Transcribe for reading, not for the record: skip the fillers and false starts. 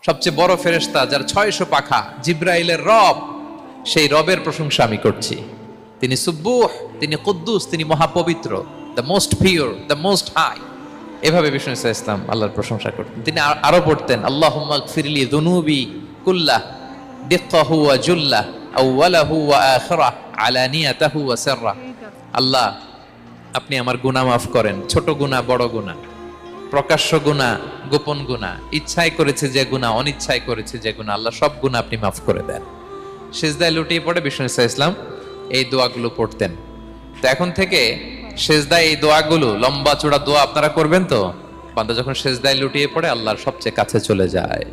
সবচেয়ে বড় ফেরেশতা যার 600 পাখা, জিব্রাইলের রব, সেই রবের প্রশংসা আমি করছি। তিনি সুব্বুহ, তিনি কুদ্দুস, তিনি মহাপবিত্র, the most pure, the most high. এভাবে বিষ্ণু ইসা ইসলাম আল্লাহর প্রশংসা করতেন। তিনি আরো পড়তেন, আল্লাহুম্মা গফিরলি যুনুবি কুল্লাহ দিক্কাহু ওয়া জুল্লাহ আউওয়ালাহু ওয়া আখিরাহ আলানিয়াতাহু ওয়া সিররাহ। আল্লাহ, আপনি আমার গুনাহ মাফ করেন, ছোট গুনাহ, বড় গুনাহ, প্রকাশ্য গুনাহ, গোপন গুনাহ, ইচ্ছায় করেছে যে গুনাহ, অনিচ্ছায় করেছে যে গুনাহ, আল্লাহ সব গুনাহ আপনি মাফ করে দেন। সিজদায় লুটিয়ে পড়ে বিষ্ণু ইসা ইসলাম এই দোয়াগুলো পড়তেন। তো এখন থেকে সিজদায় এই দোয়াগুলো, লম্বা চূড়া দোয়া আপনারা করবেন তো। বান্দা যখন সিজদায় লুটিয়ে পড়ে আল্লাহর সবচেয়ে কাছে চলে যায়।